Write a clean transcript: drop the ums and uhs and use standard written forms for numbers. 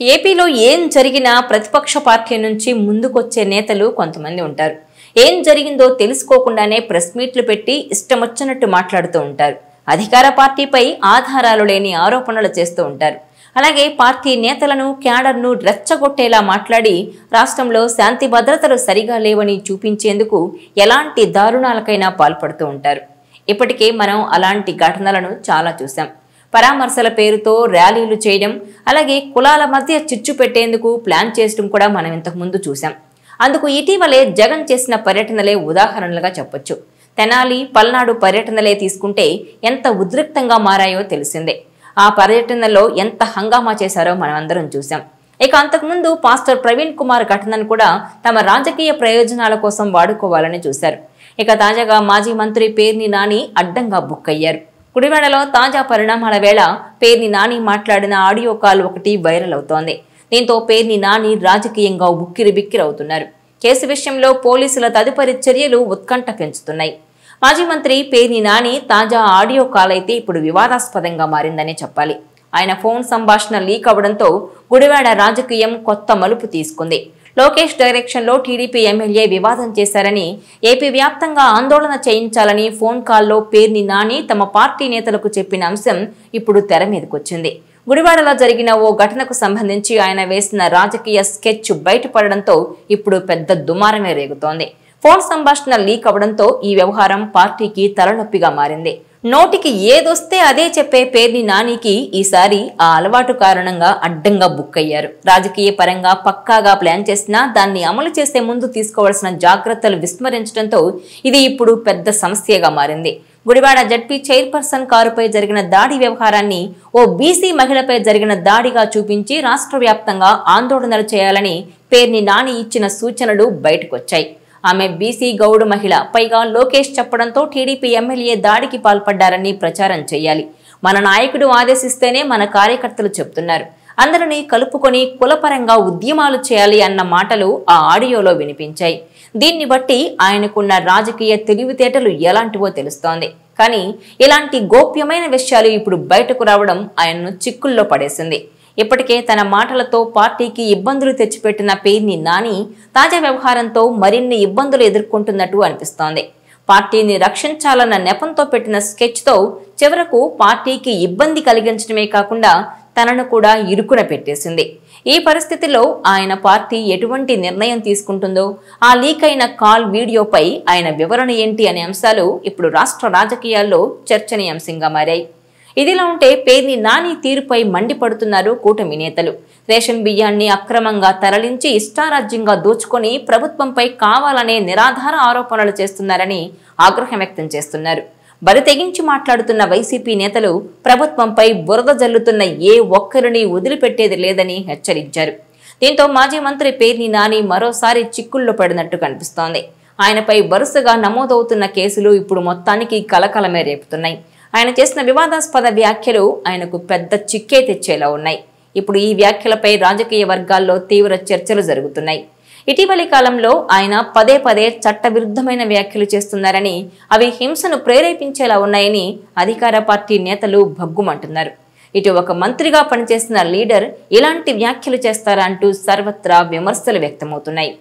ఏపీలో ఏం జరిగినా ప్రతిపక్ష పార్టీ నుంచి ముందుకొచ్చే నేతలు కొంతమంది ఉంటారు. ఏం జరిగిందో తెలుసుకోకుండానే ప్రెస్ మీట్లు పెట్టి ఇష్టమొచ్చినట్టు మాట్లాడుతూ ఉంటారు. అధికార పార్టీపై ఆధారాలు లేని ఆరోపణలు చేస్తూ ఉంటారు. అలాగే పార్టీ నేతలను క్యాడర్ను రెచ్చగొట్టేలా మాట్లాడి రాష్ట్రంలో శాంతి భద్రతలు సరిగా లేవని చూపించేందుకు ఎలాంటి దారుణాలకైనా పాల్పడుతూ ఉంటారు. ఇప్పటికే మనం అలాంటి ఘటనలను చాలా చూసాం. పరామర్శల పేరుతో ర్యాలీలు చేయడం, అలాగే కులాల మధ్య చిచ్చు పెట్టేందుకు ప్లాన్ చేయడం కూడా మనం ఇంతకు ముందు చూసాం. అందుకు ఇటీవలే జగన్ చేసిన పర్యటనలే ఉదాహరణలుగా చెప్పొచ్చు. తెనాలి, పల్నాడు పర్యటనలే తీసుకుంటే ఎంత ఉద్రిక్తంగా మారాయో తెలిసిందే. ఆ పర్యటనలో ఎంత హంగామా చేశారో మనం అందరం చూసాం. ఇక అంతకుముందు పాస్టర్ ప్రవీణ్ కుమార్ ఘటనను కూడా తమ రాజకీయ ప్రయోజనాల కోసం వాడుకోవాలని చూశారు. ఇక తాజాగా మాజీ మంత్రి పేర్ని నాని అడ్డంగా బుక్ అయ్యారు. గుడివాడలో తాజా పరిణామాల వేళ పేర్ని నాని మాట్లాడిన ఆడియో కాల్ ఒకటి వైరల్ అవుతోంది. దీంతో పేర్ని నాని రాజకీయంగా ఉక్కిరిబిక్కిరవుతున్నారు. కేసు విషయంలో పోలీసుల తదుపరి చర్యలు ఉత్కంఠ పెంచుతున్నాయి. మాజీ మంత్రి పేర్ని నాని తాజా ఆడియో కాల్ అయితే ఇప్పుడు వివాదాస్పదంగా మారిందనే చెప్పాలి. ఆయన ఫోన్ సంభాషణ లీక్ అవడంతో గుడివాడ రాజకీయం కొత్త మలుపు తీసుకుంది. లోకేష్ డైరెక్షన్లో టీడీపీ ఎమ్మెల్యే వివాదం చేశారని, ఏపీ వ్యాప్తంగా ఆందోళన చేయించాలని ఫోన్ కాల్లో పేర్ని నాని తమ పార్టీ నేతలకు చెప్పిన అంశం ఇప్పుడు తెర మీదకొచ్చింది. గుడివాడలో జరిగిన ఓ ఘటనకు సంబంధించి ఆయన వేసిన రాజకీయ స్కెచ్ బయటపడడంతో ఇప్పుడు పెద్ద దుమారమే రేగుతోంది. ఫోన్ సంభాషణ లీక్ అవడంతో ఈ వ్యవహారం పార్టీకి తలనొప్పిగా మారింది. నోటికి ఏదొస్తే అదే చెప్పే పేర్ని నానికి ఈసారి ఆ అలవాటు కారణంగా అడ్డంగా బుక్ అయ్యారు. రాజకీయ పరంగా పక్కాగా ప్లాన్ చేసినా దాన్ని అమలు చేసే ముందు తీసుకోవాల్సిన జాగ్రత్తలు విస్మరించడంతో ఇది ఇప్పుడు పెద్ద సమస్యగా మారింది. గుడివాడ జడ్పీ చైర్పర్సన్ కారుపై జరిగిన దాడి వ్యవహారాన్ని ఓ బీసీ మహిళపై జరిగిన దాడిగా చూపించి రాష్ట్ర వ్యాప్తంగా ఆందోళనలు చేయాలని పేర్ని నాని ఇచ్చిన సూచనలు బయటకొచ్చాయి. ఆమె బీసీ గౌడు మహిళ, పైగా లోకేష్ చెప్పడంతో టీడీపీ ఎమ్మెల్యే దాడికి పాల్పడ్డారని ప్రచారం చేయాలి. మన నాయకుడు ఆదేశిస్తేనే మన కార్యకర్తలు చెప్తున్నారు. అందరినీ కలుపుకొని కులపరంగా ఉద్యమాలు చేయాలి అన్న మాటలు ఆ ఆడియోలో వినిపించాయి. దీన్ని బట్టి ఆయనకున్న రాజకీయ తెలివితేటలు ఎలాంటివో తెలుస్తోంది. కానీ ఇలాంటి గోప్యమైన విషయాలు ఇప్పుడు బయటకు రావడం ఆయన్ను చిక్కుల్లో పడేసింది. ఇప్పటికే తన మాటలతో పార్టీకి ఇబ్బందులు తెచ్చిపెట్టిన పేర్ని నాని తాజా వ్యవహారంతో మరిన్ని ఇబ్బందులు ఎదుర్కొంటున్నట్టు అనిపిస్తోంది. పార్టీని రక్షించాలన్న నెపంతో పెట్టిన స్కెచ్తో చివరకు పార్టీకి ఇబ్బంది కలిగించడమే కాకుండా తనను కూడా ఇరుకున పెట్టేసింది. ఈ పరిస్థితిలో ఆయన పార్టీ ఎటువంటి నిర్ణయం తీసుకుంటుందో, ఆ లీక్ అయిన కాల్ వీడియోపై ఆయన వివరణ ఏంటి అనే అంశాలు ఇప్పుడు రాష్ట్ర రాజకీయాల్లో చర్చనీయాంశంగా మారాయి. ఇదిలా ఉంటే పేర్ని నాని తీరుపై మండిపడుతున్నారు కూటమి నేతలు. రేషన్ బియ్యాన్ని అక్రమంగా తరలించి ఇష్టారాజ్యంగా దోచుకొని ప్రభుత్వంపై కావాలనే నిరాధార ఆరోపణలు చేస్తున్నారని ఆగ్రహం వ్యక్తం చేస్తున్నారు. బరి తెగించి మాట్లాడుతున్న వైసీపీ నేతలు ప్రభుత్వంపై బురద జల్లుతున్న ఏ ఒక్కరిని వదిలిపెట్టేది లేదని హెచ్చరించారు. దీంతో మాజీ మంత్రి పేర్ని నాని మరోసారి చిక్కుల్లో పడినట్టు కనిపిస్తోంది. ఆయనపై వరుసగా నమోదవుతున్న కేసులు ఇప్పుడు మొత్తానికి కలకలమే రేపుతున్నాయి. ఆయన చేసిన వివాదాస్పద వ్యాఖ్యలు ఆయనకు పెద్ద చిక్కే తెచ్చేలా ఉన్నాయి. ఇప్పుడు ఈ వ్యాఖ్యలపై రాజకీయ వర్గాల్లో తీవ్ర చర్చలు జరుగుతున్నాయి. ఇటీవలి కాలంలో ఆయన పదే పదే చట్టవిరుద్ధమైన వ్యాఖ్యలు చేస్తున్నారని, అవి హింసను ప్రేరేపించేలా ఉన్నాయని అధికార పార్టీ నేతలు భగ్గుమంటున్నారు. ఇటు ఒక మంత్రిగా పనిచేసిన లీడర్ ఇలాంటి వ్యాఖ్యలు చేస్తారా అంటూ సర్వత్రా విమర్శలు వ్యక్తమవుతున్నాయి.